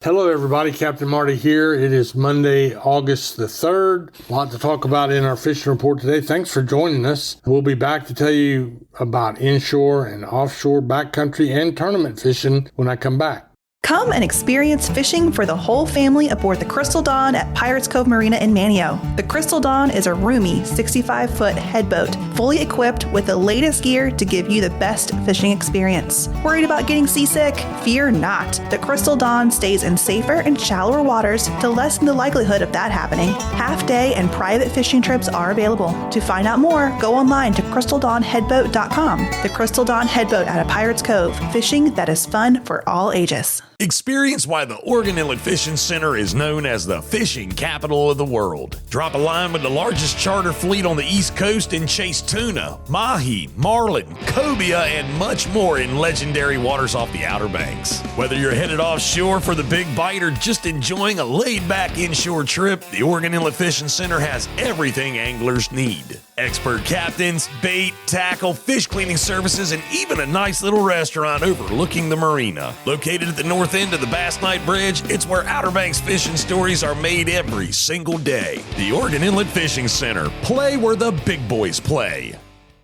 Hello, everybody. Captain Marty here. It is Monday, August the 3rd. A lot to talk about in our fishing report today. Thanks for joining us. We'll be back to tell you about inshore and offshore, backcountry, and tournament fishing when I come back. Come and experience fishing for the whole family aboard the Crystal Dawn at Pirates Cove Marina in Manio. The Crystal Dawn is a roomy 65-foot headboat, fully equipped with the latest gear to give you the best fishing experience. Worried about getting seasick? Fear not. The Crystal Dawn stays in safer and shallower waters to lessen the likelihood of that happening. Half-day and private fishing trips are available. To find out more, go online to crystaldawnheadboat.com. The Crystal Dawn Headboat out of Pirates Cove. Fishing that is fun for all ages. Experience why the Oregon Inlet Fishing Center is known as the fishing capital of the world. Drop a line with the largest charter fleet on the East Coast and chase tuna, mahi, marlin, cobia, and much more in legendary waters off the Outer Banks. Whether you're headed offshore for the big bite or just enjoying a laid-back inshore trip, the Oregon Inlet Fishing Center has everything anglers need. Expert captains, bait, tackle, fish cleaning services, and even a nice little restaurant overlooking the marina. Located at the north end of the Bass Knight Bridge, it's where Outer Banks fishing stories are made every single day. The Oregon Inlet Fishing Center. Play where the big boys play.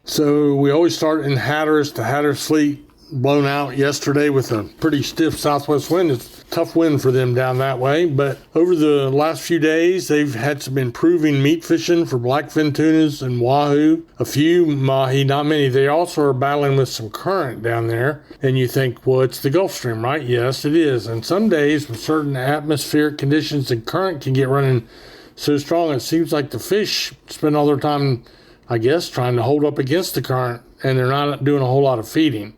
So we always start in Hatteras. The Hatteras fleet blown out yesterday with a pretty stiff southwest wind. It's a tough wind for them down that way, but over the last few days they've had some improving meat fishing for blackfin tunas and wahoo, a few mahi, not many. They also are battling with some current down there, and you think, well, it's the Gulf Stream, right? Yes, it is. And some days with certain atmospheric conditions, the current can get running so strong it seems like the fish spend all their time, I guess, trying to hold up against the current, and they're not doing a whole lot of feeding.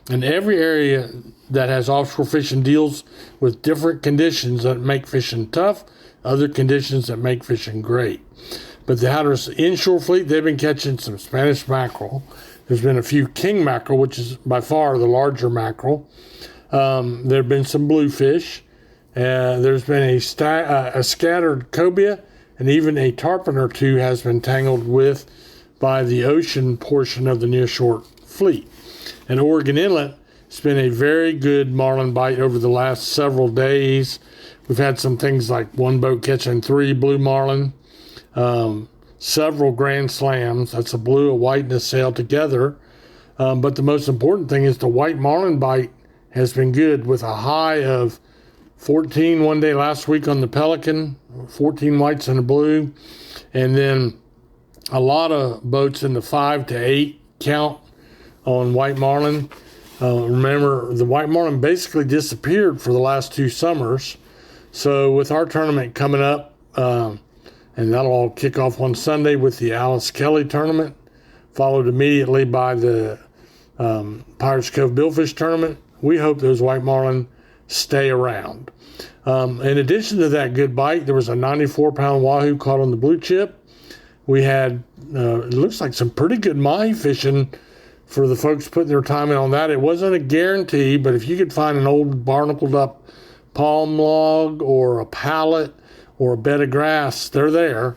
And every area that has offshore fishing deals with different conditions that make fishing tough, other conditions that make fishing great. But the Hatteras inshore fleet, they've been catching some Spanish mackerel. There's been a few king mackerel, which is by far the larger mackerel. There have been some bluefish. There's been a scattered cobia, and even a tarpon or two has been tangled with by the ocean portion of the nearshore fleet. And Oregon Inlet, it's been a very good marlin bite over the last several days. We've had some things like one boat catching 3 blue marlin, several grand slams. That's a blue, a white, and a sail together. But the most important thing is the white marlin bite has been good, with a high of 14 one day last week on the Pelican, 14 whites and a blue, and then a lot of boats in the 5 to 8 count on white marlin. Remember, the white marlin basically disappeared for the last 2 summers. So with our tournament coming up, and that'll all kick off on Sunday with the Alice Kelly tournament, followed immediately by the Pirates Cove Billfish tournament, we hope those white marlin stay around. In addition to that good bite, there was a 94-pound wahoo caught on the blue chip. We had, it looks like, some pretty good mahi fishing for the folks putting their time in on that. It wasn't a guarantee, but if you could find an old barnacled up palm log or a pallet or a bed of grass, they're there.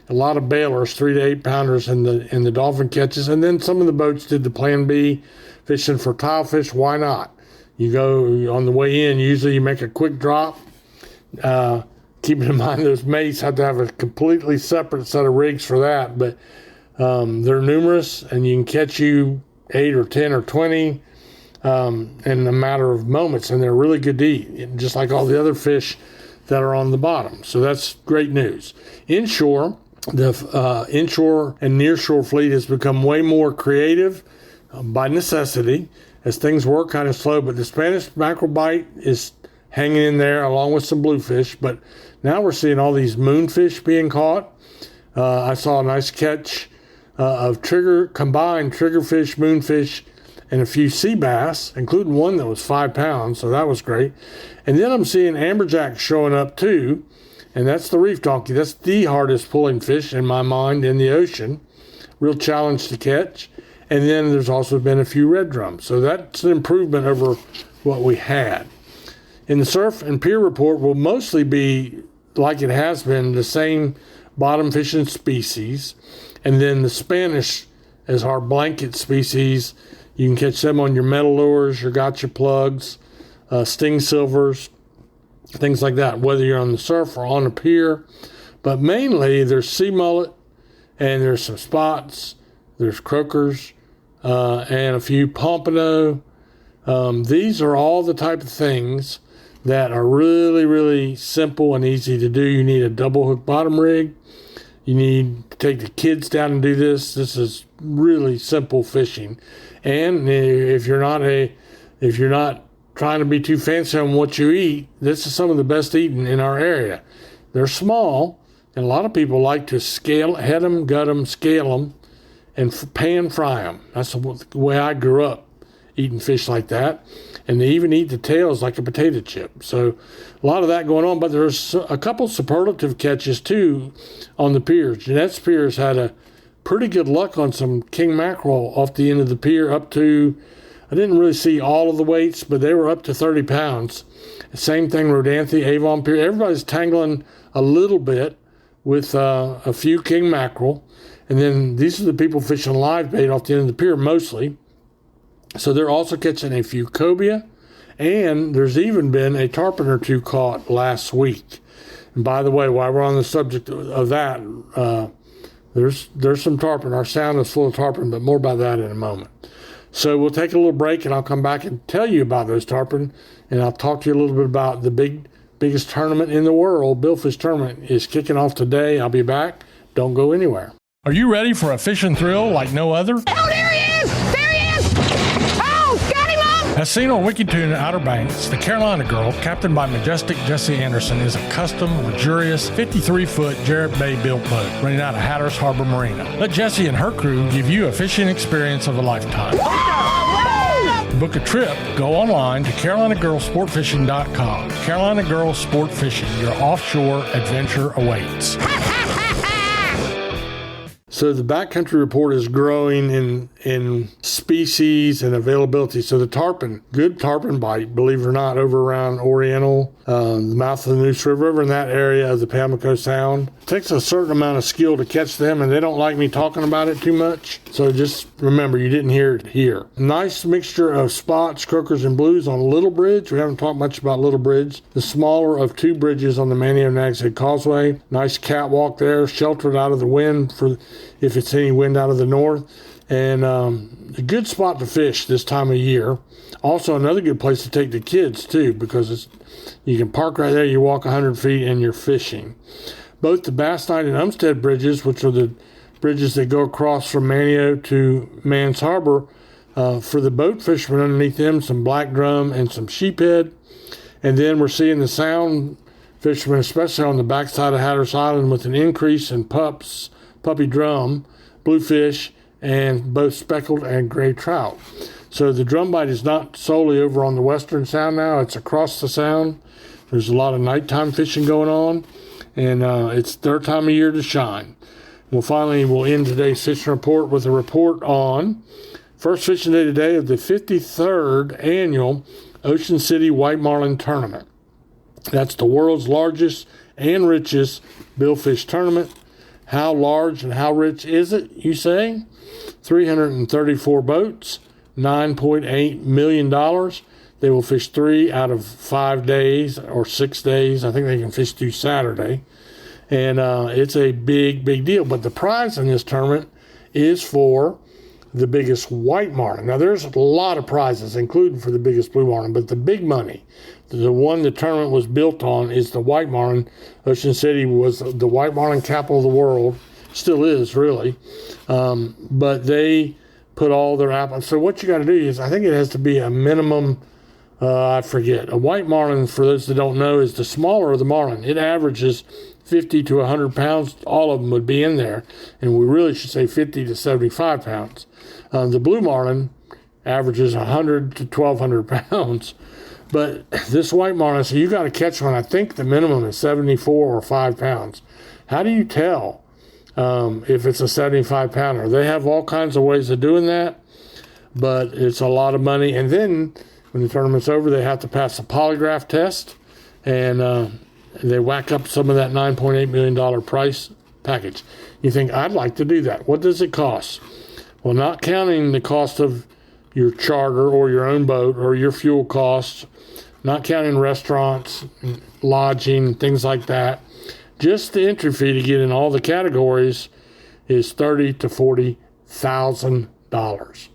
A lot of bailers, 3 to 8 pounders in the dolphin catches. And then some of the boats did the plan B, fishing for tilefish. Why not? You go on the way in, usually you make a quick drop. Keeping in mind those mates have to have a completely separate set of rigs for that, but they're numerous, and you can catch you 8 or 10 or 20 in a matter of moments, and they're really good to eat, just like all the other fish that are on the bottom. So that's great news. Inshore, the inshore and nearshore fleet has become way more creative by necessity, as things were kind of slow, but the Spanish mackerel bite is hanging in there along with some bluefish. But now we're seeing all these moonfish being caught. I saw a nice catch of combined triggerfish, moonfish, and a few sea bass, including one that was 5 pounds, so that was great. And then I'm seeing amberjacks showing up too, and that's the reef donkey. That's the hardest pulling fish in my mind in the ocean. Real challenge to catch. And then there's also been a few red drums, so that's an improvement over what we had. In the surf and pier report will mostly be, like it has been, the same bottom fishing species. And then the Spanish is our blanket species. You can catch them on your metal lures, your gotcha plugs, sting silvers, things like that, whether you're on the surf or on the pier. But mainly there's sea mullet, and there's some spots, there's croakers, and a few pompano. These are all the type of things that are really, really simple and easy to do. You need a double hook bottom rig. You need to take the kids down and do this. This is really simple fishing. And if you're not trying to be too fancy on what you eat, this is some of the best eating in our area. They're small, and a lot of people like to head them, gut them, scale them, and pan fry them. That's the way I grew up, eating fish like that. And they even eat the tails like a potato chip. So a lot of that going on, but there's a couple superlative catches too on the piers. Jeanette's Pier's had a pretty good luck on some king mackerel off the end of the pier up to, I didn't really see all of the weights, but they were up to 30 pounds. Same thing, Rodanthe, Avon Pier. Everybody's tangling a little bit with a few king mackerel. And then these are the people fishing live bait off the end of the pier mostly. So they're also catching a few cobia, and there's even been a tarpon or two caught last week. And by the way, while we're on the subject of that, there's some tarpon. Our sound is full of tarpon, but more about that in a moment. So we'll take a little break, and I'll come back and tell you about those tarpon, and I'll talk to you a little bit about the biggest tournament in the world. Billfish tournament is kicking off today. I'll be back. Don't go anywhere. Are you ready for a fishing thrill like no other? Oh, there he is! There he is! Oh, got him up! As seen on WikiTune at Outer Banks, the Carolina Girl, captained by majestic Jesse Anderson, is a custom, luxurious, 53-foot Jarrett Bay built boat running out of Hatteras Harbor Marina. Let Jesse and her crew give you a fishing experience of a lifetime. To book a trip, go online to CarolinaGirlSportFishing.com. Carolina Girl Sport Fishing, your offshore adventure awaits. So the backcountry report is growing in species and availability. So the tarpon, good tarpon bite, believe it or not, over around Oriental, the mouth of the Neuse River, over in that area of the Pamlico Sound. It takes a certain amount of skill to catch them, and they don't like me talking about it too much. So just remember, you didn't hear it here. Nice mixture of spots, croakers, and blues on Little Bridge. We haven't talked much about Little Bridge. The smaller of two bridges on the Manio-Nags Head Causeway. Nice catwalk there, sheltered out of the wind for if it's any wind out of the north. And a good spot to fish this time of year. Also another good place to take the kids too, because you can park right there, you walk 100 feet and you're fishing. Both the Bass Knight and Umstead bridges, which are the bridges that go across from Manio to Mans Harbor, for the boat fishermen underneath them, some black drum and some sheephead. And then we're seeing the sound fishermen, especially on the backside of Hatteras Island, with an increase in puppy drum, bluefish, and both speckled and gray trout. So the drum bite is not solely over on the western sound now, it's across the sound. There's a lot of nighttime fishing going on, and it's their time of year to shine. We'll end today's fishing report with a report on first fishing day today of the 53rd annual Ocean City White Marlin Tournament. That's the world's largest and richest billfish tournament. How large and how rich is it, you say? 334 boats, $9.8 million. They will fish 3 out of 5 days or 6 days. I think they can fish through Saturday. And it's a big, big deal. But the prize in this tournament is for the biggest white marlin. Now, there's a lot of prizes, including for the biggest blue marlin, but the big money, the one the tournament was built on, is the white marlin. Ocean City was the white marlin capital of the world, still is, really. But they put all their apples. So what you got to do is, I think it has to be a minimum, I forget. A white marlin, for those that don't know, is the smaller of the marlin. It averages 50 to 100 pounds. All of them would be in there. And we really should say 50 to 75 pounds. The blue marlin averages 100 to 1,200 pounds. But this white marlin, so you got to catch one. I think the minimum is 74 or 5 pounds. How do you tell if it's a 75 pounder? They have all kinds of ways of doing that, but it's a lot of money. And then when the tournament's over, they have to pass a polygraph test, and they whack up some of that $9.8 million price package. You think, I'd like to do that. What does it cost? Well, not counting the cost of your charter or your own boat or your fuel costs, not counting restaurants, lodging, things like that. Just the entry fee to get in all the categories is $30,000 to $40,000.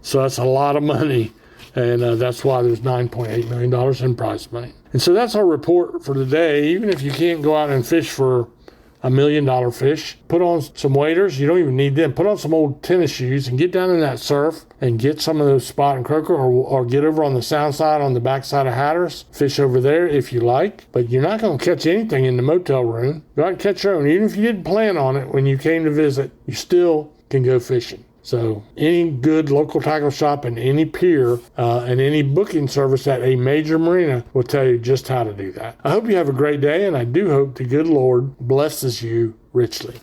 So that's a lot of money, and that's why there's $9.8 million in prize money. And so that's our report for today. Even if you can't go out and fish for $1 million fish, put on some waders. You don't even need them. Put on some old tennis shoes and get down in that surf and get some of those spot and croaker, or get over on the sound side on the backside of Hatteras. Fish over there if you like, but you're not going to catch anything in the motel room. Go out and catch your own. Even if you didn't plan on it when you came to visit, you still can go fishing. So any good local tackle shop and any pier and any booking service at a major marina will tell you just how to do that. I hope you have a great day, and I do hope the good Lord blesses you richly.